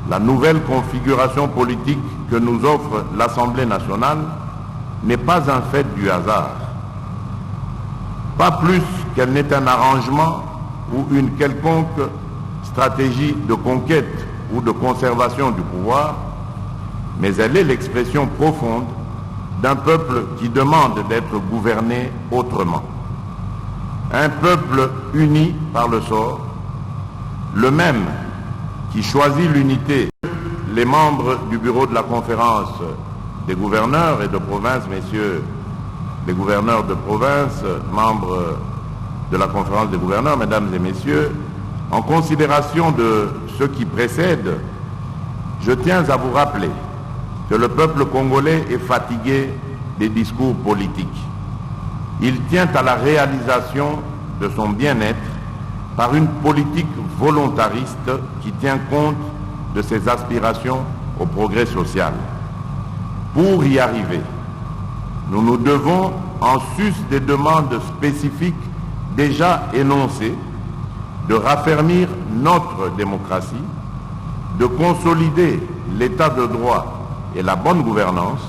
La nouvelle configuration politique que nous offre l'Assemblée nationale n'est pas un fait du hasard. Pas plus qu'elle n'est un arrangement ou une quelconque stratégie de conquête ou de conservation du pouvoir, mais elle est l'expression profonde d'un peuple qui demande d'être gouverné autrement. Un peuple uni par le sort, le même qui choisit l'unité. Les membres du bureau de la conférence des gouverneurs et de province, messieurs les gouverneurs de province, membres de la conférence des gouverneurs, mesdames et messieurs, en considération de ce qui précède, je tiens à vous rappeler que le peuple congolais est fatigué des discours politiques. Il tient à la réalisation de son bien-être par une politique volontariste qui tient compte de ses aspirations au progrès social. Pour y arriver, nous nous devons, en sus des demandes spécifiques déjà énoncées, de raffermir notre démocratie, de consolider l'état de droit et la bonne gouvernance,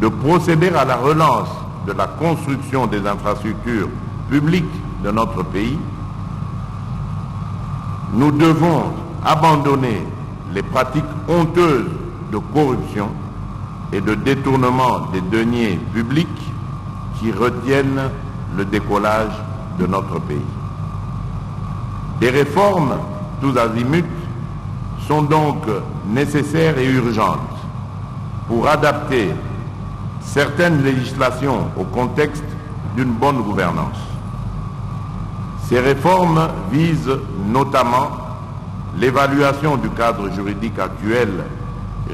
de procéder à la relance de la construction des infrastructures publiques de notre pays. Nous devons abandonner les pratiques honteuses de corruption et de détournement des deniers publics qui retiennent le décollage de notre pays. Des réformes tous azimuts sont donc nécessaires et urgentes pour adapter certaines législations au contexte d'une bonne gouvernance. Ces réformes visent notamment l'évaluation du cadre juridique actuel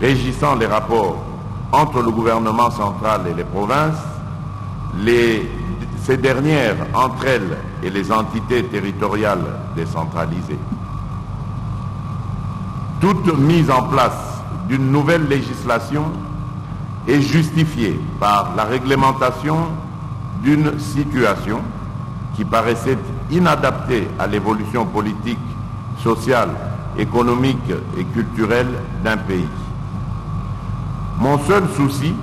régissant les rapports entre le gouvernement central et les provinces, ces dernières entre elles et les entités territoriales décentralisées. Toute mise en place d'une nouvelle législation est justifiée par la réglementation d'une situation qui paraissait inadaptée à l'évolution politique, sociale, économique et culturelle d'un pays. Mon seul souci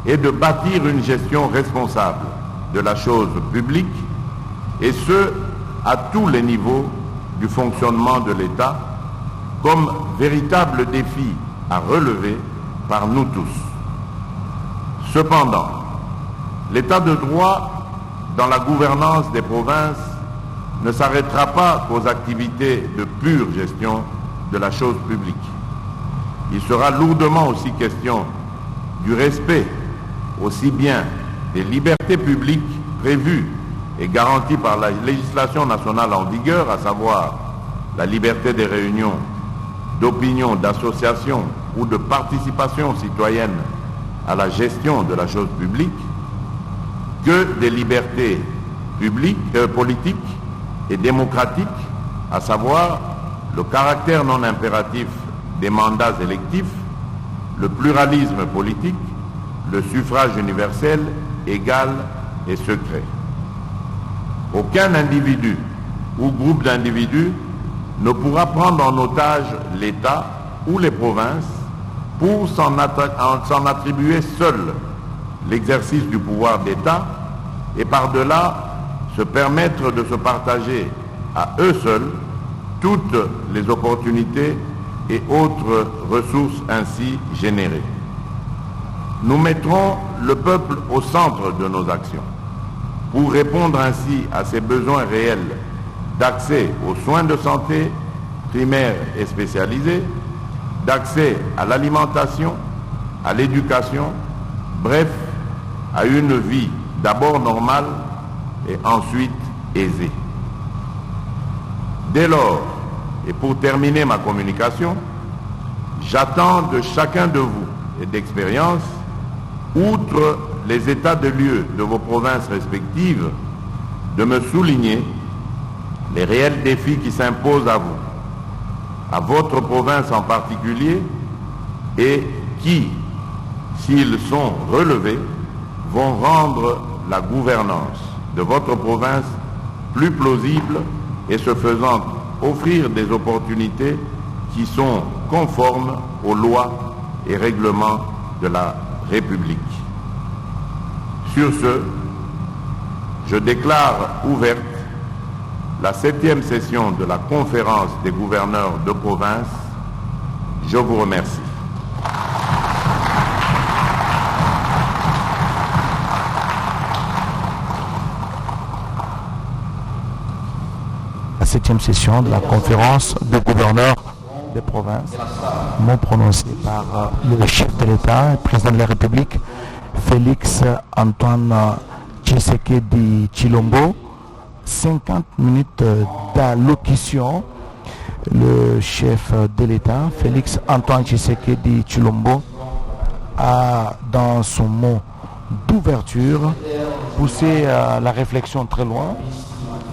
est de bâtir une gestion responsable de la chose publique, et ce, à tous les niveaux du fonctionnement de l'État, comme véritable défi à relever par nous tous. Cependant, l'état de droit dans la gouvernance des provinces ne s'arrêtera pas qu'aux activités de pure gestion de la chose publique. Il sera lourdement aussi question du respect aussi bien des libertés publiques prévues et garanties par la législation nationale en vigueur, à savoir la liberté des réunions, d'opinion, d'association ou de participation citoyenne à la gestion de la chose publique, que des libertés publiques, politiques et démocratiques, à savoir le caractère non impératif des mandats électifs, le pluralisme politique, le suffrage universel, égal et secret. Aucun individu ou groupe d'individus ne pourra prendre en otage l'État ou les provinces pour s'en attribuer seul l'exercice du pouvoir d'État et par-delà se permettre de se partager à eux seuls toutes les opportunités et autres ressources ainsi générées. Nous mettrons le peuple au centre de nos actions pour répondre ainsi à ses besoins réels d'accès aux soins de santé primaires et spécialisés, d'accès à l'alimentation, à l'éducation, bref, à une vie d'abord normale et ensuite aisée. Dès lors, et pour terminer ma communication, j'attends de chacun de vous et d'expérience, outre les états de lieu de vos provinces respectives, de me souligner les réels défis qui s'imposent à vous, à votre province en particulier, et qui, s'ils sont relevés, vont rendre la gouvernance de votre province plus plausible et ce faisant offrir des opportunités qui sont conforme aux lois et règlements de la République. Sur ce, je déclare ouverte la 7e session de la conférence des gouverneurs de province. Je vous remercie. La 7e session de la conférence des gouverneurs des provinces, mot prononcé par le chef de l'État, le président de la République, Félix Antoine Tshisekedi Tshilombo. 50 minutes d'allocution. Le chef de l'État, Félix Antoine Tshisekedi Tshilombo, a dans son mot d'ouverture poussé la réflexion très loin.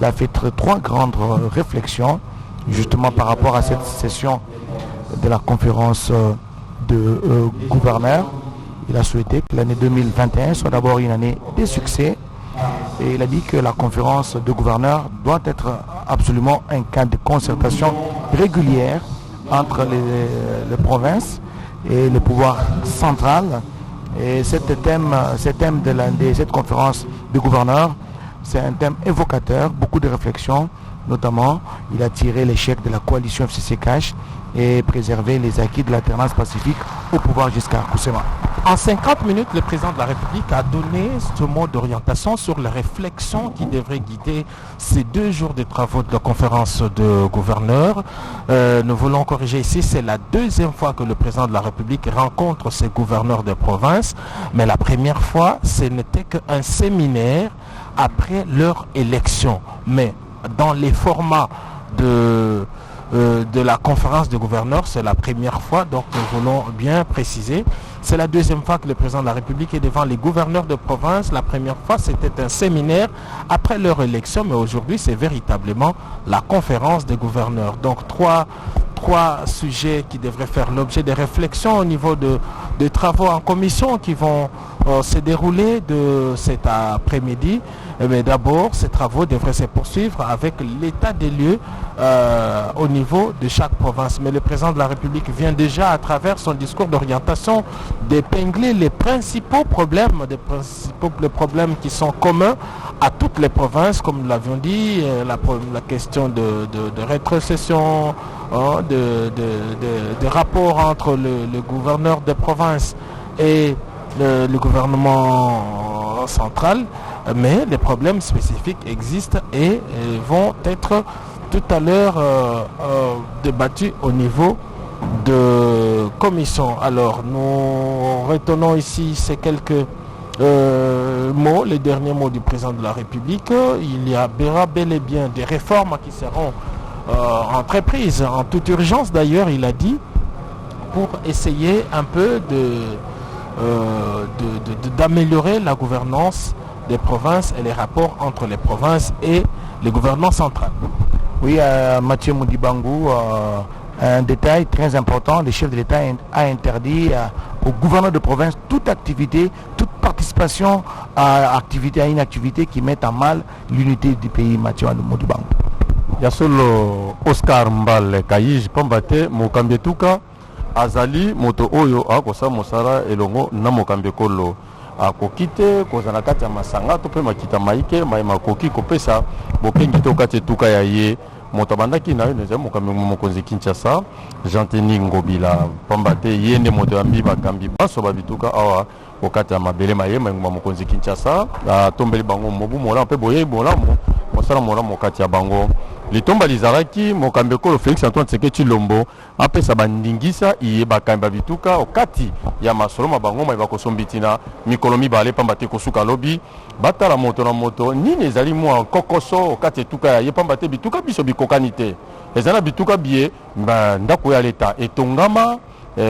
Il a fait trois grandes réflexions justement par rapport à cette session de la conférence de gouverneurs. Il a souhaité que l'année 2021 soit d'abord une année de succès et il a dit que la conférence de gouverneurs doit être absolument un cadre de concertation régulière entre les provinces et le pouvoir central. Et ce thème de cette conférence de gouverneurs, c'est un thème évocateur, beaucoup de réflexions, notamment il a tiré l'échec de la coalition FCC-Cash et préservé les acquis de l'alternance pacifique au pouvoir jusqu'à Koussema. En 50 minutes, le président de la République a donné ce mot d'orientation sur les réflexions qui devraient guider ces 2 jours de travaux de la conférence de gouverneurs. Nous voulons corriger ici, c'est la 2e fois que le président de la République rencontre ces gouverneurs de province, mais la première fois, ce n'était qu'un séminaire après leur élection. Mais dans les formats de la conférence de gouverneurs, c'est la première fois, donc nous voulons bien préciser. C'est la 2e fois que le président de la République est devant les gouverneurs de province. La première fois, c'était un séminaire après leur élection, mais aujourd'hui, c'est véritablement la conférence des gouverneurs. Donc, trois sujets qui devraient faire l'objet de réflexions au niveau de travaux en commission qui vont se dérouler de cet après-midi. Mais d'abord, ces travaux devraient se poursuivre avec l'état des lieux au niveau de chaque province. Mais le président de la République vient déjà, à travers son discours d'orientation, d'épingler les principaux problèmes, les problèmes qui sont communs à toutes les provinces, comme nous l'avions dit, la question de rétrocession, de rapport entre le gouverneur de province et le gouvernement central, mais les problèmes spécifiques existent et vont être tout à l'heure débattus au niveau de commission. Alors nous retenons ici ces quelques mots, les derniers mots du président de la République. Il y aura bel et bien des réformes qui seront entreprises en toute urgence, d'ailleurs il a dit, pour essayer un peu d'améliorer la gouvernance des provinces et les rapports entre les provinces et le gouvernement central. Oui, Mathieu Moudibangou, un détail très important, le chef de l'État a interdit au gouverneur de province toute activité, toute participation à une activité qui mette en mal l'unité du pays. Mathieu Moudibangou. Yasolo Oscar Mbale Kayij Pambate Mokambetuka Azali Moto Oyo Akosa Mosara Elongo Namokambekolo akokite kozana kati ya masanga to pe makita maike maima koki kopesa bokengi to kati tuka ya ye moto bandaki na yo neza mokambi mokonzi Kinshasa Jean-Denis Ngobila Pambate yende moto ambi bakambi baso babituka awa okati ya mabele mayema ngoma mokonzi Kinshasa tombeli bango mobu mola pe boye bola mosala mola mokati ya bango litomba lizaraki mokambekolo Félix Antoine Tshisekedi Tshilombo apesa bandingisa iye bakamba bituka okati ya masolo mabango mai bakosombitina mikolo mibale pambate kosuka lobi batala moto na moto nini ezali mwa kokoso okati etuka ya ye pambate bituka biso bikokanite ezana bituka bie ndako ya leta etongama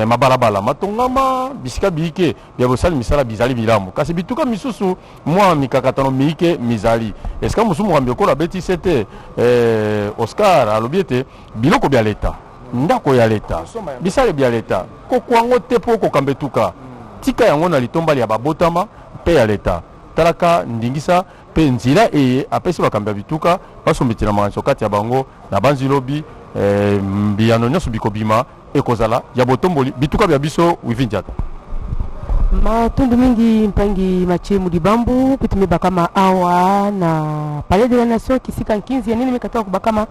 mabalabala matongama bisika biike bya bosali misala bizali bilamu kasi bituka misusu mwa mikakatano miike mizali eska musu mokambi kola beti sete Oscar alobiete biloko bya leta ndako ya leta bisale bya leta kokwango tepo kokambetuka tika yango na litomba ya babotama pe ya leta talaka ndingisa pe nzila eye apesi bakambi bituka basombitina makanso kati ya bango na banzi lobi biyano nyonso bikobima ekozala ya botomboli bituka bya biso wivindiata matundu mingi mpangi mache mudibambu kutume bakama awa na palais de la nation kisika nkinzi ya nini mekatoka kubakama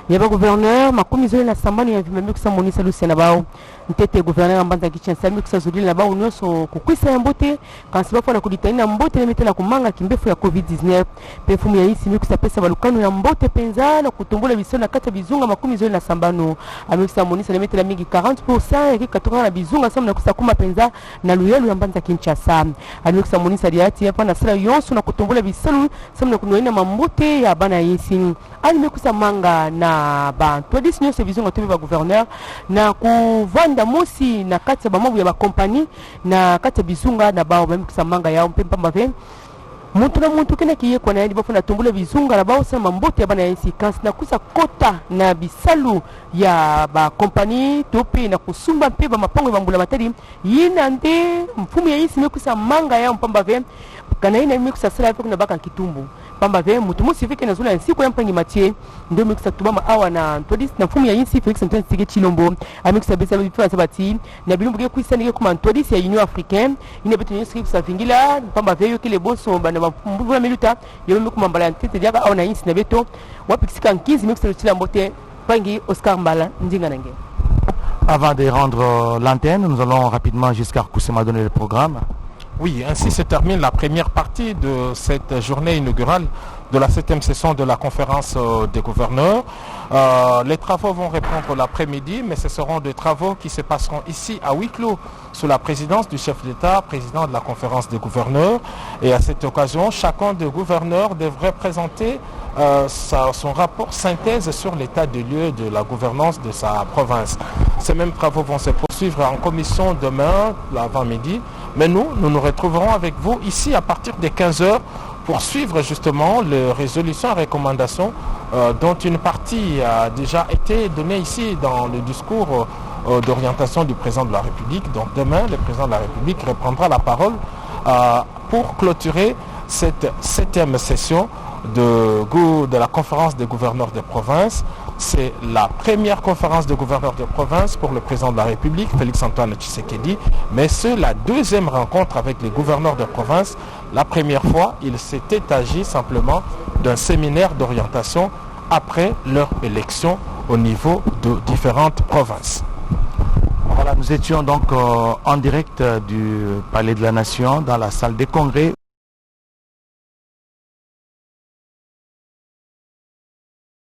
ya ba gouverneur makumi zole na sambani ya vimembe kusamonisa lusi na bao ntete gouverneur ambanza kichensa mi kusazulila na bao nyoso kukwisa ya mbote kansi bafo na kuditaini na mbote na mitela kumanga kimbefu ya COVID-19 pefumu ya isi mi kusapesa balukano ya mbote penza na kutumbula biso na kata bizunga makumi zole na sambano ami kusamonisa na mitela mingi 40% ya kikatoka na bizunga samu na kusakuma penza na luyelu ya mbanza Kinshasa alikisa monisa riati hapa na sala yonso na kutombola bisalu samna kunoina mambote ya bana yesi alimekusa manga na ba twadisi nyose bizonga tobe ba gouverneur na kuvanda mosi na kati ya bamabu ya ba compagnie na kati ya bizunga na bao bamekusa manga yao mpempa mave muntu na muntu kena kiye kwa naidi bafuna tumbule bizunga na bao sama mbote ya bana yesi kansi na kusa kota na bisalu ya ba compagnie topi na kusumba mpe ba mapango ya mbula matari yina nde mfumu ya yesi mekusa manga ya mpamba ve kana ina mekusa sala yapo kuna baka kitumbu pamba ve mutu musifike na zula nsiku ya mpangi matie ndio mekusa tubama awa na todis na mfumu ya yesi Felix Antoine Tshisekedi Tshilombo amekusa besa bifa sabati na bilumbu ke kuisa nige kuma todis ya Union Africaine ina betu nyesi kusa vingila pamba ve yo kile boso bana mbuvu miluta yo mekuma mbala ntete diaka awa na yesi na beto wapikisika nkizi mekusa Tshila mbote pangi Oscar Mbala ndinga nange. Avant de rendre l'antenne, nous allons rapidement jusqu'à Kusema donner le programme. Oui, ainsi se termine la première partie de cette journée inaugurale de la 7e session de la conférence des gouverneurs. Les travaux vont reprendre l'après-midi, mais ce seront des travaux qui se passeront ici à huis clos sous la présidence du chef d'État, président de la conférence des gouverneurs. Et à cette occasion, chacun des gouverneurs devrait présenter son rapport synthèse sur l'état de lieu de la gouvernance de sa province. Ces mêmes travaux vont se poursuivre en commission demain, l'avant-midi. Mais nous nous retrouverons avec vous ici à partir de 15h pour suivre justement les résolutions et recommandations dont une partie a déjà été donnée ici dans le discours d'orientation du président de la République. Donc demain, le président de la République reprendra la parole pour clôturer cette 7e session de la conférence des gouverneurs des provinces. C'est la première conférence des gouverneurs de province pour le président de la République, Félix Antoine Tshisekedi, mais c'est la deuxième rencontre avec les gouverneurs de province. La première fois, il s'était agi simplement d'un séminaire d'orientation après leur élection au niveau de différentes provinces. Voilà, nous étions donc en direct du Palais de la Nation dans la salle des congrès